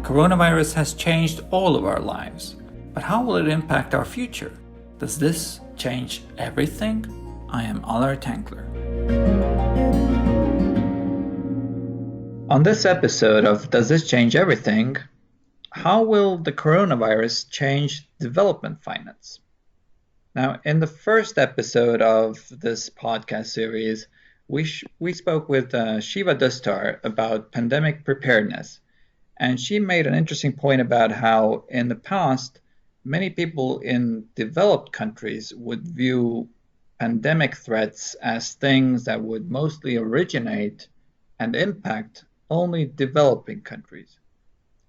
coronavirus has changed all of our lives, but how will it impact our future? Does this change everything? I am Alar Tankler. On this episode of Does This Change Everything? How will the coronavirus change development finance? Now, in the first episode of this podcast series, we spoke with Shiva Dustar about pandemic preparedness. And she made an interesting point about how in the past, many people in developed countries would view pandemic threats as things that would mostly originate and impact only developing countries.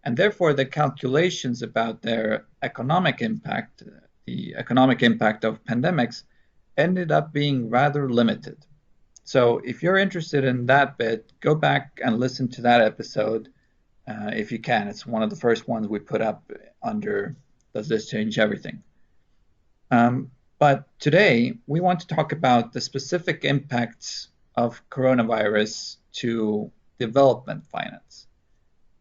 And therefore, the calculations about their economic impact, the economic impact of pandemics, ended up being rather limited. So if you're interested in that bit, go back and listen to that episode. If you can. It's one of the first ones we put up under Does This Change Everything? But today, we want to talk about the specific impacts of coronavirus to development finance.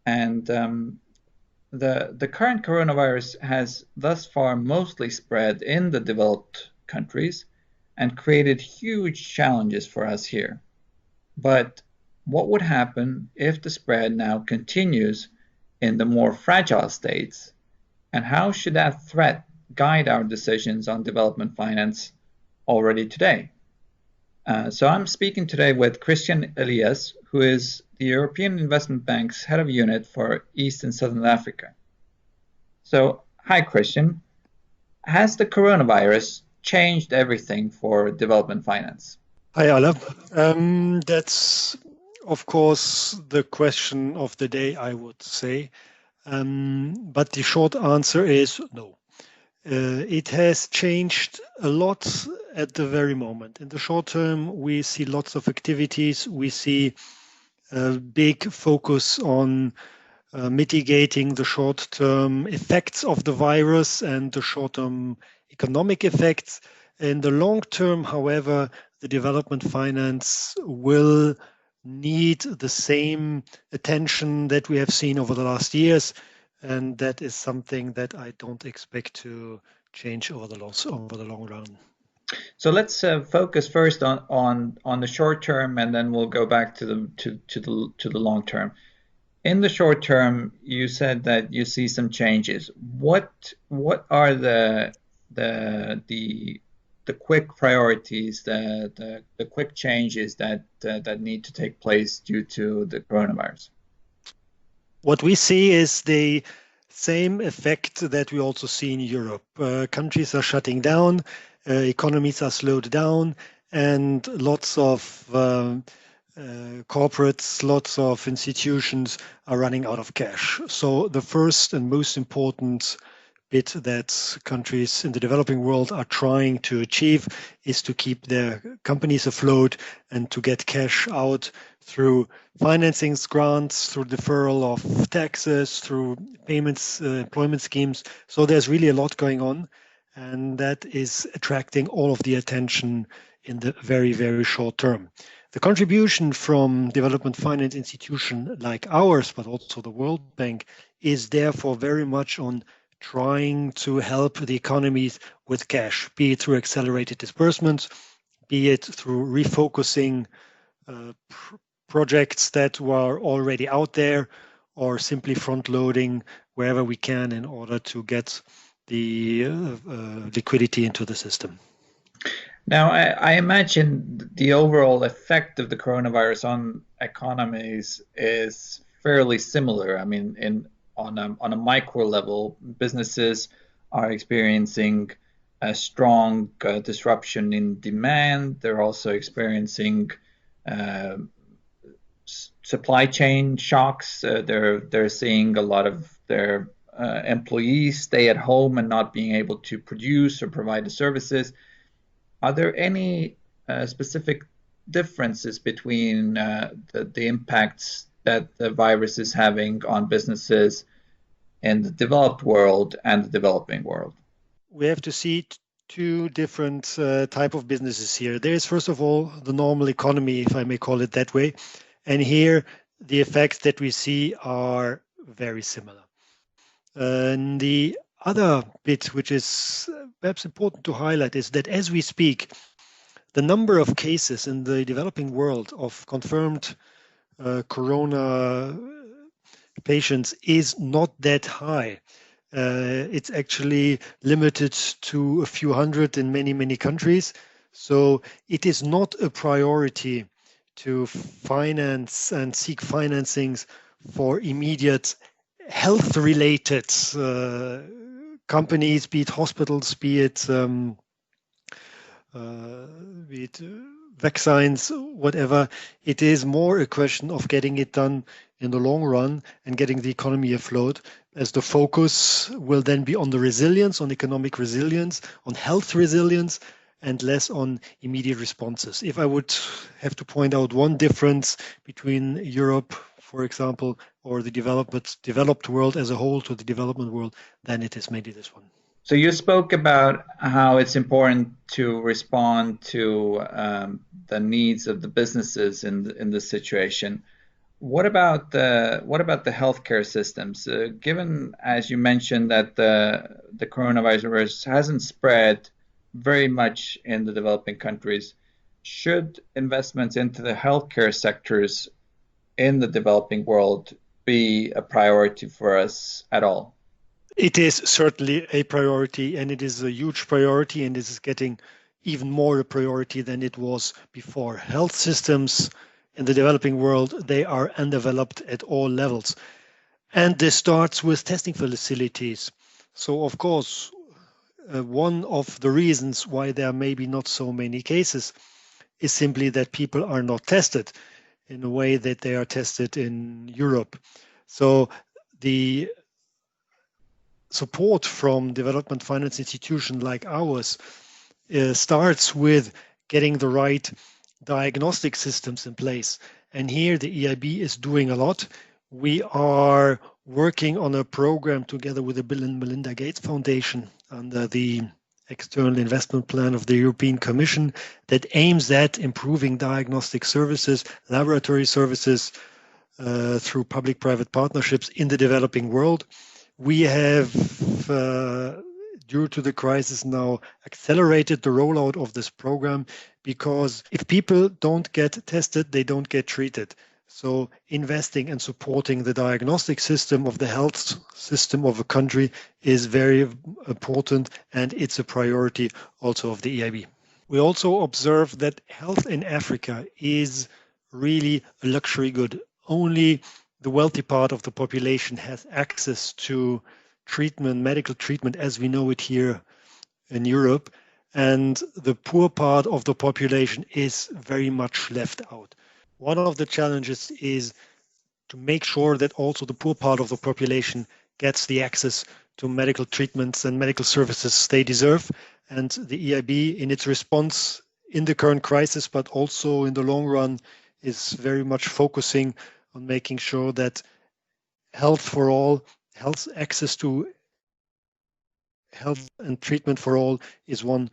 And the current coronavirus has thus far mostly spread in the developed countries and created huge challenges for us here. But what would happen if the spread now continues in the more fragile states? And how should that threat guide our decisions on development finance already today? So I'm speaking today with Christian Elias, who is the European Investment Bank's head of unit for East and Southern Africa. So, hi Christian. Has the coronavirus changed everything for development finance? Hi, Ala. That's, of course, the question of the day, I would say. But the short answer is no. It has changed a lot at the very moment. In the short term, we see lots of activities. We see a big focus on mitigating the short-term effects of the virus and the short-term economic effects. In the long term, however, the development finance will need the same attention that we have seen over the last years, and that is something that I don't expect to change over the long run. So let's focus first on the short term, and then we'll go back to the long term. In the short term, you said that you see some changes. What are the quick priorities, the quick changes that need to take place due to the coronavirus? What we see is the same effect that we also see in Europe. Countries are shutting down, economies are slowed down, and lots of corporates, lots of institutions are running out of cash. So the first and most important bit that countries in the developing world are trying to achieve is to keep their companies afloat and to get cash out through financings, grants, through deferral of taxes, through payments, employment schemes. So there's really a lot going on, and that is attracting all of the attention in the very, very short term. The contribution from development finance institution like ours, but also the World Bank, is therefore very much on trying to help the economies with cash, be it through accelerated disbursements, be it through refocusing projects that were already out there, or simply front-loading wherever we can in order to get the liquidity into the system. Now, I imagine the overall effect of the coronavirus on economies is fairly similar. I mean, on a micro level, businesses are experiencing a strong disruption in demand. They're also experiencing supply chain shocks. They're seeing a lot of their employees stay at home and not being able to produce or provide the services. Are there any specific differences between the impacts that the virus is having on businesses in the developed world and the developing world? We have to see two different type of businesses here. There is, first of all, the normal economy, if I may call it that way. And here, the effects that we see are very similar. And the other bit, which is perhaps important to highlight, is that as we speak, the number of cases in the developing world of confirmed corona patients is not that high. It's actually limited to a few hundred in many, many countries. So it is not a priority to finance and seek financings for immediate health-related companies, be it hospitals, be it vaccines, whatever. It is more a question of getting it done in the long run and getting the economy afloat, as the focus will then be on the resilience, on economic resilience, on health resilience, and less on immediate responses. If I would have to point out one difference between Europe, for example, or the developed world as a whole to the development world, then it is maybe this one. So you spoke about how it's important to respond to the needs of the businesses in this situation. What about the healthcare systems? Given, as you mentioned, that the coronavirus hasn't spread very much in the developing countries, should investments into the healthcare sectors in the developing world be a priority for us at all? It is certainly a priority, and it is a huge priority, and this is getting even more a priority than it was before. Health systems in the developing world, they are undeveloped at all levels. And this starts with testing facilities. So, of course, one of the reasons why there may be not so many cases is simply that people are not tested in a way that they are tested in Europe. So the support from development finance institutions like ours starts with getting the right diagnostic systems in place. And here the EIB is doing a lot. We are working on a program together with the Bill and Melinda Gates Foundation under the external investment plan of the European Commission that aims at improving diagnostic services, laboratory services through public-private partnerships in the developing world. We have, due to the crisis now, accelerated the rollout of this program because if people don't get tested, they don't get treated. So investing and supporting the diagnostic system of the health system of a country is very important, and it's a priority also of the EIB. We also observe that health in Africa is really a luxury good. Only the wealthy part of the population has access to treatment, medical treatment as we know it here in Europe, and the poor part of the population is very much left out. One of the challenges is to make sure that also the poor part of the population gets the access to medical treatments and medical services they deserve. And the EIB, in its response in the current crisis, but also in the long run, is very much focusing on making sure that health for all, health access to health and treatment for all is one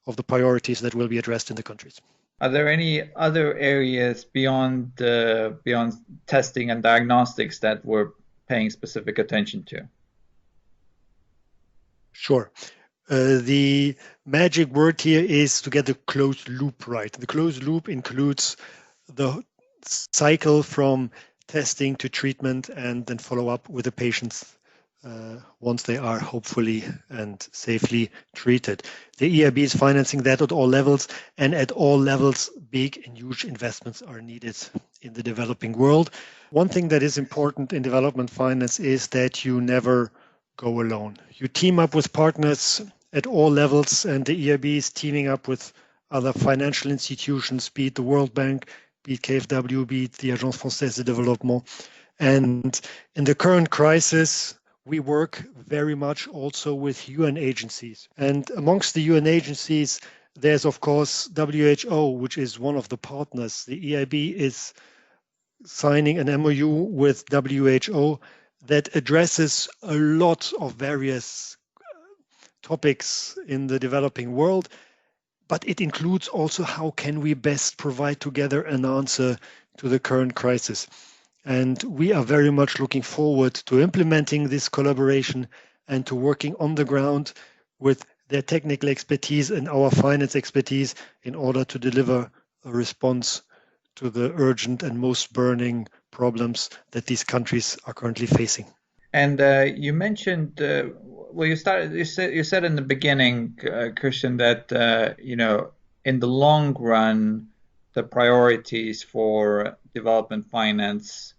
of the priorities that will be addressed in the countries. Are there any other areas beyond testing and diagnostics that we're paying specific attention to? Sure. The magic word here is to get the closed loop right. The closed loop includes the cycle from testing to treatment and then follow up with the patients once they are hopefully and safely treated. The EIB is financing that at all levels, and at all levels, big and huge investments are needed in the developing world. One thing that is important in development finance is that you never go alone. You team up with partners at all levels, and the EIB is teaming up with other financial institutions, be it the World Bank, be it KfW, be it the Agence Française de Développement. And in the current crisis, we work very much also with UN agencies. And amongst the UN agencies, there's, of course, WHO, which is one of the partners. The EIB is signing an MOU with WHO that addresses a lot of various topics in the developing world, but it includes also how can we best provide together an answer to the current crisis. And we are very much looking forward to implementing this collaboration and to working on the ground with their technical expertise and our finance expertise in order to deliver a response to the urgent and most burning problems that these countries are currently facing. And you mentioned, well, you said in the beginning, Christian, that in the long run, the priorities for development finance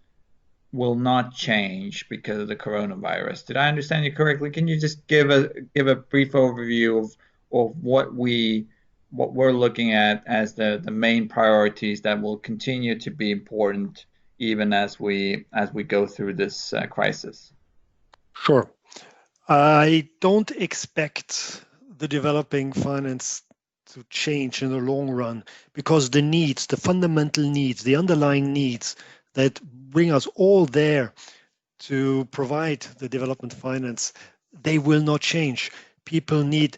will not change because of the coronavirus. Did I understand you correctly? Can you just give a brief overview of what we're looking at as the main priorities that will continue to be important even as we go through this crisis? Sure. I don't expect the developing finance to change in the long run because the needs, the fundamental needs, the underlying needs that bring us all there to provide the development finance, they will not change. People need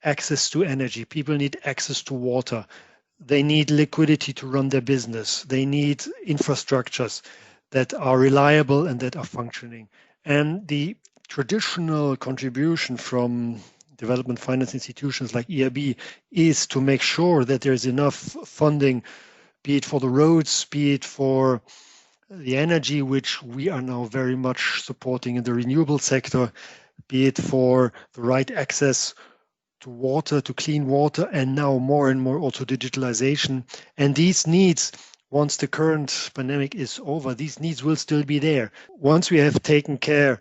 access to energy. People need access to water. They need liquidity to run their business. They need infrastructures that are reliable and that are functioning. And the traditional contribution from development finance institutions like EIB is to make sure that there's enough funding, be it for the roads, be it for the energy, which we are now very much supporting in the renewable sector, be it for the right access to water, to clean water, and now more and more also digitalization. And these needs, once the current pandemic is over, these needs will still be there. Once we have taken care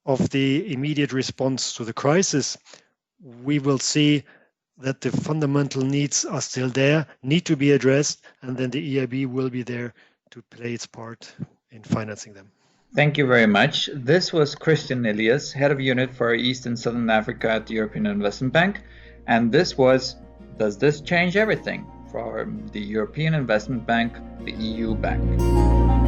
of the immediate response to the crisis, we will see that the fundamental needs are still there, need to be addressed, and then the EIB will be there to play its part in financing them. Thank you very much. This was Christian Elias, Head of Unit for East and Southern Africa at the European Investment Bank. And this was Does This Change Everything? From the European Investment Bank, the EU Bank.